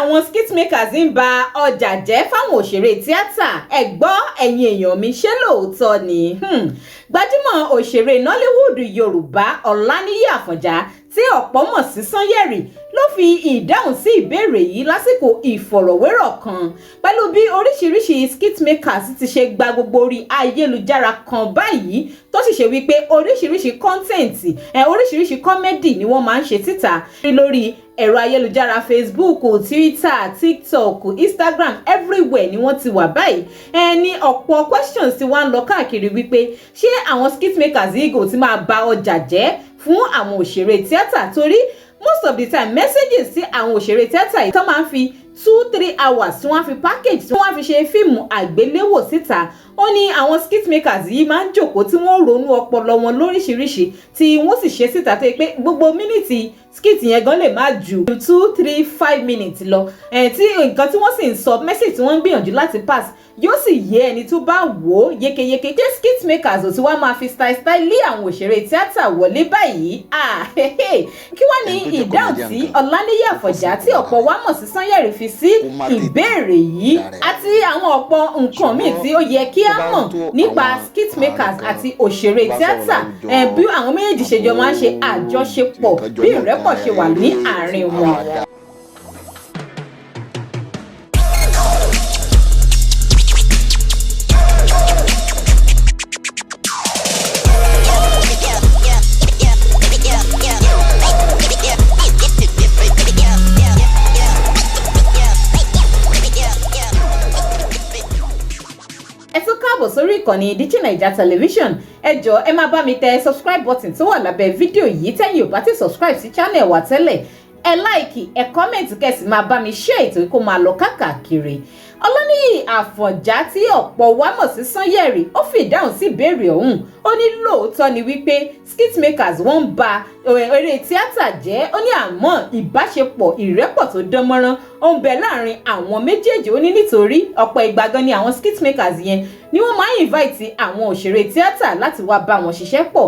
àwọn skit makers ń ba ọjà jẹ́ fáwọn òṣèré tíátà ẹ gbọ́ ẹ̀yin èèyàn mi ṣé lóòótọ́ ni gbajúmọ̀ òṣèré Nollywood Yorùbá Ọláníyì Àfọ̀njá tí ọ̀pọ̀ mọ̀ sí Sanyẹ̀rì ló fi ìdáhùn sí ìbéèrè yìí lásìkò ìfọ̀rọ̀wérọ̀ kan pẹ̀lú bí oríṣiríṣi skit makers ti ṣe gba gbogbo orí ayélujára kan báyìí tó sì ṣe wípé oríṣiríṣi kọ́ńtẹ̀ǹtì oríṣiríṣi kọ́mẹ́dì ni wọ́n máa ń ṣe síta lórí ẹ̀rọ ayélujára Facebook, Twitter, TikTok, Instagram, everywhere ni wọ́n ti wà báyìí. Ní ọ̀pọ̀ questions tí wọ́n ń lọ káàkiri wípé ṣé àwọn skit makers yìí kò ti máa ba ọjà jẹ́ fún àwọn òṣèré tíátà torí most of the time messages sí àwọn òṣèré tíátà yìí tó máa ń fi 2-3 hours tí wọ́n fi package tí wọ́n fi ṣe fíìmù àgbéléwò síta. Ó ní àwọn skit makers yìí máa ń jókòó tí wọ́n ronú ọpọlọ wọn lóríṣiríṣi tí wọ́n sì ṣe síta tó yẹ pé gbogbo mínítì skit yẹn gan lè má ju 2-3-5 minutes lọ tí nǹkan tí wọ́n sì ń sọ message tí wọ́n ń gbìyànjú láti pass yóò sì yé ẹni tó bá wò ó yékéyéké tí skit makers ò ti wá máa fi style lé àwọn òṣèré tíátà wọlé báyìí kí wá ní ìdáhùn tí Ọláníyì Àfọ̀njá tí ọ̀pọ̀ wa mọ̀ sí Sanyẹ̀rì fi sí ìbéèrè yìí àti àwọn ọ̀pọ̀ nǹkan míì tí ó yẹ kí á mọ̀ nípa skit makers àti òṣèré tíátà bí àwọn méjèèjì ṣe jọ máa ń ṣe àjọṣepọ̀ bí ìrẹ́pọ̀ ṣe wà ní àárín wọn. Sórí ìkànnì Digi Naija Television ẹ jọ̀ọ́ ẹ máa bá mi tẹ subscribe button tó wà lábẹ́ fídíò yìí tẹ́yin ò bá ti subscribe sí channel wa tẹ́lẹ̀ ẹ like ẹ comment kẹ́sì máa bá mi share ètò kó máa lọ káàkiri. Ọláníyì Àfọ̀njá tí ọ̀pọ̀ wa mọ̀ sí Sanyẹ̀rì ó fi ìdáhùn sí ìbéèrè ọ̀hún ó ní lóòótọ́ ni wípé skit makers wọ́n ń ba eré tíátà jẹ́ ó ní àmọ́ ìbáṣepọ̀ ìrẹ́pọ̀ tó dán mọ́rán ó ń bẹ láàrin àwọn méjèèjì ó ní nítorí ọ̀pọ̀ ìgbà gan ni àwọn skit makers yẹn ni wọ́n máa ń invite àwọn òṣèré tíátà láti wá bá wọn ṣiṣẹ́ pọ̀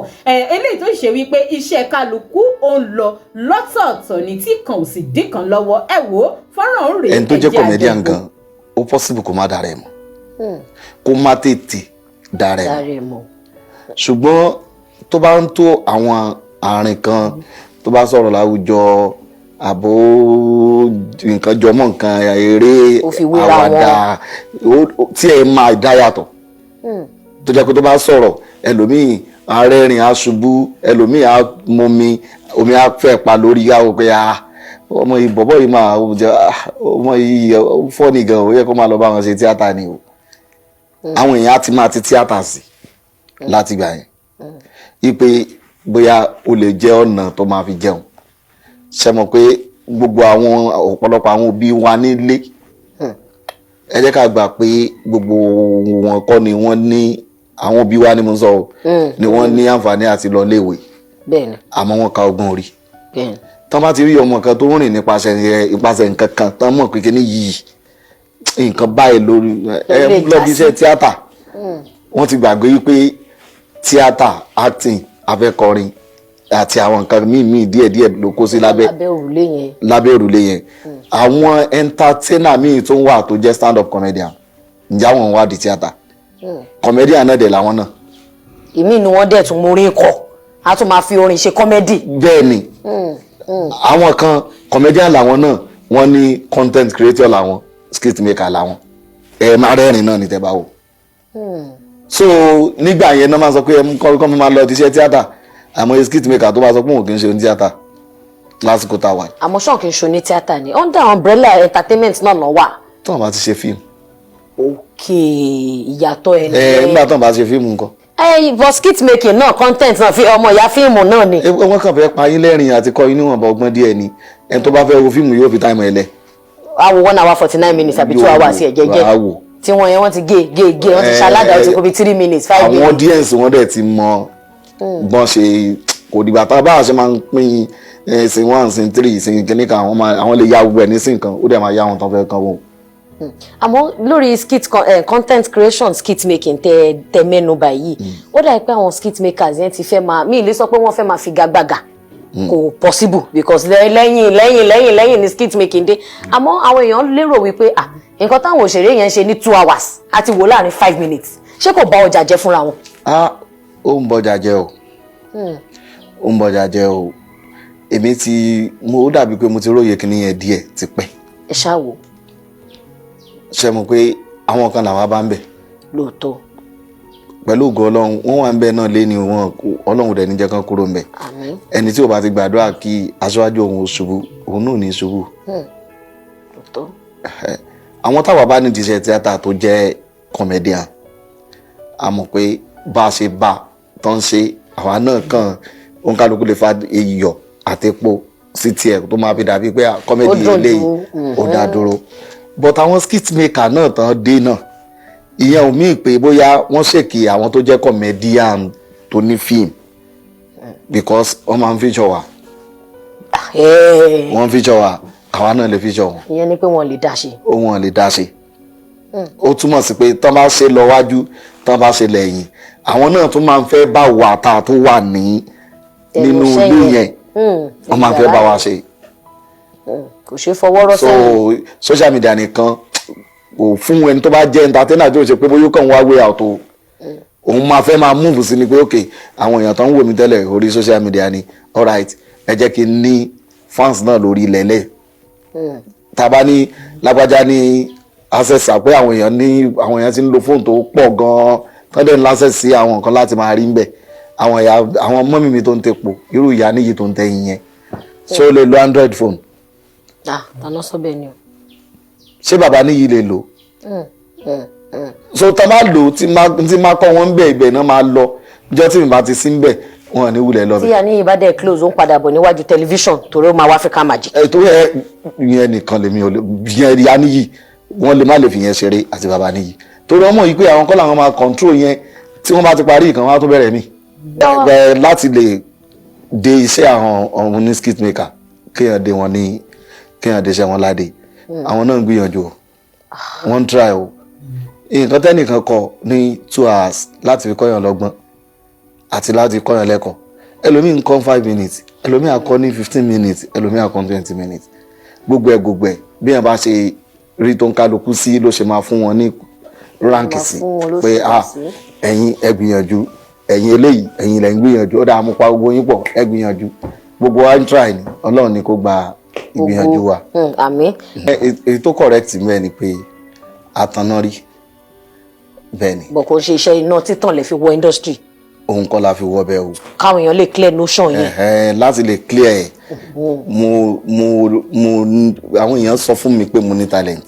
eléyìí tó ṣe wípé iṣẹ́ kálukú ó ń lọ lọ́tọ̀ọ̀tọ̀ ní tí kan ò sì dín kan lọ́wọ́ ẹ wò fọ́nrán òun rèé ẹni tó jẹ́ comedian gan ó possible kó má dára ẹ̀ mọ̀ kó má tètè dára ẹ̀ mọ̀ ṣùgbọ́n tó bá ń tó àwọn àárín kan tó bá sọ̀rọ̀ láwùjọ àbò nǹkan jọmọ́ nǹkan eré àwàdà tí ẹ máa dá yàtọ̀ tó jẹ́ pé tó bá sọ̀rọ̀ ẹlòmíì arẹ́rìn aṣubú ẹlòmíì á mọmi omi á fẹ́ pa lórí yàwó pé ọmọ yìí bọ̀bọ̀ yìí máa ọmọ yìí fọ́ọ̀nì gan ó yẹ kó máa lọ bá wọn ṣe tíátà ni o àwọn èèyàn á ti máa ti tíátà sí láti gbà yẹn ipe bóyá o lè jẹ́ ọ̀nà tó máa fi jẹun ṣe mọ̀ pé gbogbo àwọn ọ̀pọ̀lọpọ̀ àwọn òbí wa nílé ẹ jẹ́ ká gbà pé gbogbo wọn kọ́ ni wọ́n ní àwọn òbí wa ni mo sọ ni wọ́n ní àǹfààní àti lọ léèwé àmọ́ wọ́n ka ọgbọ́n orí tán bá ti rí ọmọ kan tó ń rìn nípasẹ̀ nǹkan kan tán mọ̀ pé kíní yìí nǹkan báyìí lórí lọ bí iṣẹ́ tíátà wọ́n ti gbàgbé wípé tíátà acting afẹ́kọrin àti àwọn nǹkan míì díẹ̀díẹ̀ ló kó sí lábẹ́ òrùlé yẹn àwọn entertainer míì tó ń wà tó jẹ́ stand up comedian ǹjẹ́ àwọn wá di tíátà comedian náà dẹ̀ làwọn náà. ìmí ni wọ́n dẹ̀ tún mú orin kọ a tún máa fi orin ṣe comedy. bẹ́ẹ̀ ni àwọn kan comedian làwọn náà wọ́n ní content creator làwọn skit maker làwọn máa rẹ́rìn náà ní tẹ́bá wò. so nígbà yẹn náà máa sọ pé kọ́ mi máa lọ ti ṣe tíátà àmọ́ skit maker tó bá sọ pé òun kì í ṣe ní tíátà lásìkò tá a wà. àmọ́ ṣọ́ọ̀ kì í ṣe ní tíátà ni under umbrella entertainment náà lọ wà. tó wọn bá ti ṣe fíìmù. ok ìyàtọ̀ ẹ̀ nìyẹn. nígbà tó wọn bá ti ṣe fíìmù nǹkan. but skit making náà content náà fi ọmọ ìyá fíìmù náà ni. wọ́n kàn fẹ́ pa yín lẹ́rìn àti kọ́ yín níwọ̀nba ọgbọ́n díẹ̀ ni ẹni tó bá fẹ́ wo fíìmù yóò fi táìmù ẹ̀ lẹ̀. a wo 1 hour 49 minutes àbí 2 hours ẹ̀ jẹ́jẹ́ tí wọ́n yẹn wọ́n ti gé wọ́n ti ṣaládà ó ti kó bí 3 minutes 5 minutes. àwọn audience wọn dẹ̀ ti mọ bọ́n ṣe kò dìgbà tá a bá ṣe máa ń pín sin 1 sin 3 sin kìíní kan àwọn lè ya gbogbo ẹ̀ ní sin kan ó dẹ̀ máa yá àwọn tó fẹ́ kan wò. àmọ́ lórí skit content creation skit making tẹ mẹ́nu báyìí ó dà pé àwọn skit makers yẹn ti fẹ́ máa mi lè sọ pé wọ́n fẹ́ máa figagbága kò possible because lẹ́yìn ni skit making dé àmọ́ àwọn èèyàn lérò wípé nǹkan táwọn òṣèré yẹn ṣe ní 2 hours àti wò láàrin 5 minutes ṣé kò bá ọjà jẹ́ fúnra wọn. ó ń bọjà jẹ́ o ó ń bọjà jẹ́ o èmi mo dàbí pé mo ti róye kíní yẹn díẹ̀ ti pẹ́. ẹ ṣáà wò. ṣe mo pé àwọn kan làwọn bá ń bẹ̀. lóòótọ́. pẹ̀lú ògo ọlọ́run wọ́n wà ń bẹ̀ náà lé ní wọn ọlọ́run dẹ̀ ní jẹ́ kán kúrò ń bẹ̀. àmín. ẹni tí ò bá ti gbàdúrà kí aṣáájú òun ò ṣubú òun náà ní ṣubú. lóòótọ́. àwọn táwa bá ní ìdíṣẹ́ tíátà tó jẹ́ comedian a mọ̀ pé bá a ṣe bá tó ń ṣe àwa náà kàn òǹkàlùkù lè fa iyọ̀ àti epo sí tiẹ̀ tó máa fi dàbí pé comedy eléyìí ó dá dúró but àwọn skit maker náà tán dé náà ìyẹn ò mí pé bóyá wọ́n ṣèkì àwọn tó jẹ́ comedian tó ní fíìmù because wọ́n máa ń feature wa wọ́n feature wa àwa náà lè feature wọn. ìyẹn ni pé wọ́n lè dá ṣe. wọ́n lè dá ṣe ó túmọ̀ sí pé tán bá ṣe lọ wájú tán bá ṣe lẹ́yìn àwọn náà tún máa ń fẹ́ bá wa ta tó wà nínú ilé yẹn wọ́n máa ń fẹ́ bá wa ṣe. kò ṣe fọwọ́rọ́ sẹ́yìn. so social media nìkan kò fún ẹni tó bá jẹ́ entertainer tó ṣe pé bóyá kàn wá way out o òun máa fẹ́ máa move sí ni pé ok àwọn èèyàn tó ń wò mí tẹ́lẹ̀ orí social media ni alright ẹ jẹ́ kí n ní fans náà lórí ilẹ̀lẹ̀ tàbá ní lágbájá ní access pé àwọn èèyàn ti ń lo fóònù tó pọ̀ gan-an tó dẹ̀ ń láṣẹ sí àwọn nǹkan láti máa rí ń bẹ̀ àwọn mọ́mí mi tó ń tepo irú ìyá níyì tó ń tẹ̀yìn yẹn ṣé ó lè lo Android phone. tàná sọ bẹ́ẹ̀ ni o. ṣé bàbá níyì lè lò. so tá a máa lò tí máa kọ́ wọn ń bẹ̀ ibẹ̀ náà máa lọ ìjọ tí mi bá ti sí ń bẹ̀ wọn ní wulẹ̀ lọ. tí àníyàn bá dẹ̀ close ó ń padà bọ̀ níwájú tẹlifíṣàn torí ó máa wá African Magic. tó yẹ nìkan lèmi ò lè yẹn ìyá níyì wọn lè má lè fi yẹn ṣeré àti bàbá níyì torí ọmọ yìí pé àwọn kọ́ làwọn máa control yẹn tí wọ́n bá ti parí ìkan wọn á tó bẹ̀rẹ̀ mi. láti lè de iṣẹ́ àwọn ọmọ ní skit maker kéèyàn de iṣẹ́ wọn láde àwọn náà ń gbìyànjú wọ́n ń try o nǹkan tẹ́nìkan kọ ní 2 hours láti fi kọ́yàn lọ́gbọ́n àti láti kọ́yàn lẹ́kọ̀ọ́ ẹlòmíì ń kọ́ 5 minutes ẹlòmíì á kọ́ ní 15 minutes ẹlòmíì á kọ́ 20 minutes gbogbo ẹ̀ bí wọ́n bá ṣe rí tó ń kálukú sí ló ṣe máa fún wọn ní ránkì sí pé ẹ̀yin ẹ gbìyànjú ẹ̀yin eléyìí ẹ̀yin lẹ ń gbìyànjú ó dáa mú pa gbogbo yín pọ̀ ẹ gbìyànjú gbogbo wa ń try ni Ọlọ́run ni kó gba ìgbìyànjú wa. àmín. èyí tó correct mẹ́ ni pé àtàná rí bẹ́ẹ̀ ni. bọ̀ kò ṣe iṣẹ́ iná títàn lè fi wọ industry. òun kọ́ la fi wọ bẹ́ẹ̀ o. káwọn èèyàn lè clear notion yẹn. láti lè clear ẹ̀ àwọn èèyàn sọ fún mi pé mo ní talent.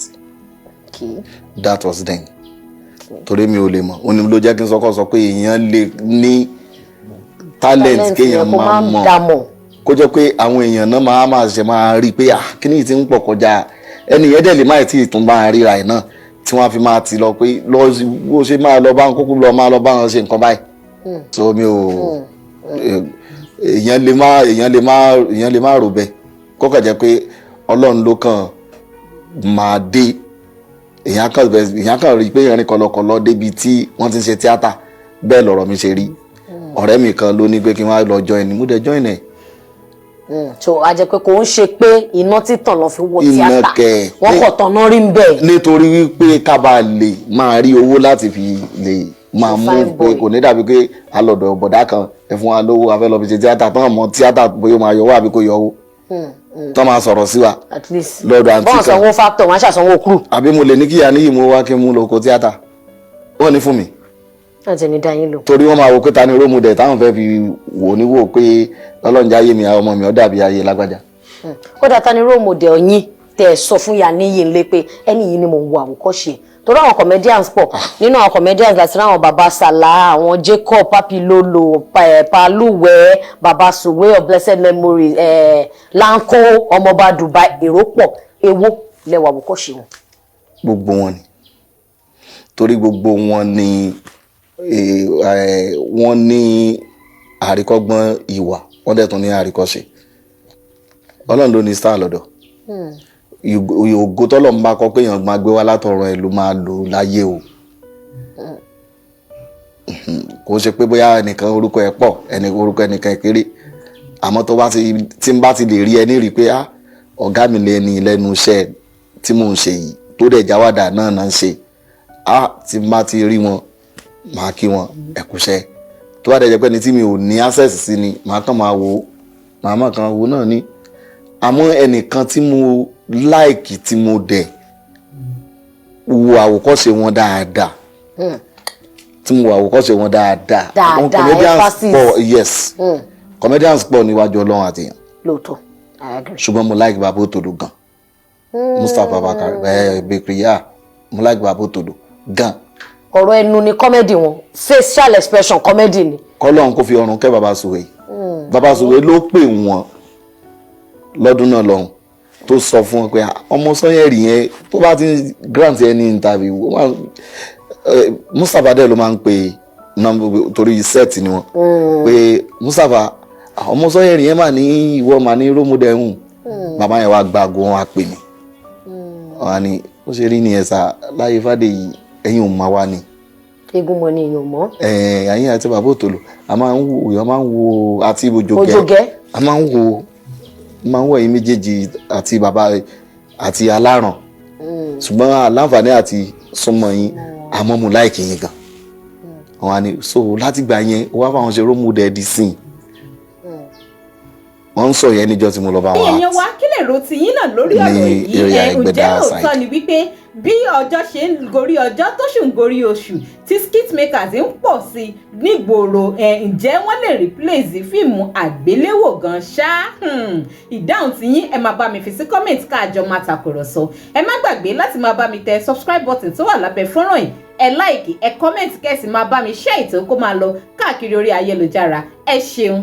that was then torí mi ò lè mọ̀ ó ní ló jẹ́ kí n sọ pé èèyàn lè ní talent kéèyàn máa mọ̀ kó jẹ́ pé àwọn èèyàn náà máa rí i pé kíní yìí ti ń pọ̀ kọjá ẹni yẹn dẹ̀ lè má tí ì tún bá ríra ẹ̀ náà tí wọ́n fi máa ti lọ pé bó ṣe máa lọ bá wọn kókó máa lọ bá wọn ṣe nǹkan báyìí. so mi ò èèyàn lè má rò bẹ́ẹ̀ kó kàn jẹ́ pé Ọlọ́run ló kàn máa dé èèyàn kan rí i pé ìrìn kọlọkọlọ débi tí wọ́n ti ń ṣe tíátà bẹ́ẹ̀ lọ̀rọ̀ mi ṣe rí ọ̀rẹ́ mi kan ló ní pé kí n wá lọ join mo dẹ̀ join ẹ̀. so a jẹ́ pé kò ń ṣe pé iná títàn lọ fi wọ tíátà wọ́n kọ̀ tán náà rí ń bẹ̀. nítorí wípé ká bá lè máa rí owó láti fi lè máa mú pé kò ní dàbí pé alọ̀dọ̀ bọ̀dá kan ẹ fún wa lówó afẹ́ lọ fi ṣe tíátà tán mọ́ tíátà bóyá máa yọwọ́ àbí kò yọwọ́ tán máa sọ̀rọ̀ sí wa lọ́dọ̀ àǹtí kan bọ́n sanwó factor wọ́n ṣàsanwó crew. àbí mo lè ní kíyà níyì mo wá kí n mú lóko tíátà wọ́n ní fún mi. láti ní dá yín lò. torí wọ́n máa wo pé ta ni rómù dẹ̀ táwọn fẹ́ fi wò ní wò pé ọlọ́run jáyé mi ọmọ mi ó dàbí ayé lágbájá. kódà ta ni role model yín tẹ́ ẹ sọ fún ya níyì ń lé pé ẹni yìí ni mo ń wo àwòkọ́ṣe torí àwọn comedians pọ̀ nínú àwọn comedians láti ráwọn baba Sala àwọn Jacob Papilolo Paluwe baba Suwe of blessed memory Lanko ọmọọba Dubai èrò pọ̀ èwo lẹwà àwòkọ́ṣe wọn. gbogbo wọn ni torí gbogbo wọn ni wọ́n ní àríkọ́gbọ́n ìwà wọ́n dẹ̀ tún ní àríkọ́ṣe Ọlọ́run ló ní star lọ́dọ̀ ògo tọ́lọ̀ ń bá kọ́ pé èèyàn máa gbé wá látọ̀run ẹ̀ ló máa lò láyé o kò ṣe pé bóyá ẹnìkan orúkọ ẹ̀ pọ̀ orúkọ ẹnìkan kéré àmọ́ tó bá ti tí n bá ti lè rí ẹni rí pé ọ̀gá mi lẹ́ni lẹ́nu iṣẹ́ tí mò ń ṣe yìí tó dẹ̀ jáwádà náà ń ṣe tí n bá ti rí wọn màá kí wọn ẹ kúṣẹ́ tó bá dẹ̀ jẹ́ pé ní tí mi ò ní access sí ni màá kàn máa wò ó màá kàn wò náà ni àmọ́ ẹnìkan tí mo like tí mo dẹ̀ wo àwòkọ́ṣe wọn dáadáa tí mo wo àwòkọ́ṣe wọn dáadáa àwọn comedians pọ̀ yes comedians pọ̀ níwájú Ọlọ́run àti èèyàn lóòótọ́ ṣùgbọ́n mo like Baba Otodo gan Mustapha Bakari Bekri mo like Baba Otodo gan. ọ̀rọ̀ ẹnu ni comedy wọn facial expression comedy ni. kọ́lọ́run kò fi ọrùn kẹ́ Baba Suwe Baba Suwe ló pè wọ́n lọ́dún náà lọ́hùn tó sọ fún wọn pé ọmọ Sanyẹ̀rì yẹn tó bá ti grant ẹni interview Mustapha dẹ̀ ló máa ń pè torí set ni wọn pé Mustapha ọmọ Sanyẹ̀rì yẹn mà ní ìwọ mà ní rómọdé bàbá yẹn wá gbàgbọ́ wọn á pè mí wọn ni ó ṣe rí nìyẹn sá láyé Fádèyí ẹ̀yin ò máa wá ni. egun mọ ni èèyàn mọ. ẹ̀yin àti Bàbá Òtòlò a máa ń wo àti Òjògẹ́ a máa ń wo ẹ̀yin méjèèjì àti bàbá àti Aláràn ṣùgbọ́n aláǹfààní àti súnmọ́ yín àmọ́ mo láìkì yín gan. wọn ni so láti gbà yẹn wọ́n á fáwọn ṣe rómùdẹ́ di sìn wọ́n ń sọ yẹn níjọ́ tí mo lọ bá wọn. èèyàn wa kí lè ro tiyín náà lórí ọ̀rọ̀ yìí ǹjẹ́ lóòótọ́ ni wípé bí ọjọ́ ṣe ń gorí ọjọ́ tóṣù ń gorí oṣù tí skit makers ń pọ̀ sí i nígboro ǹjẹ́ wọ́n lè replace fíìmù àgbéléwò gan ṣá? ìdáhùn tiyín ẹ máa bá mi fi sí comment káàjọ máa tàkùrọ̀sọ. ẹ má gbàgbé láti máa bá mi tẹ subscribe button tó wà lábẹ́ fọ́nrán yìí ẹ like ẹ comment kẹ́sì máa bá mi share ètò kó máa lọ káàkiri orí ayélujára ẹ ṣeun.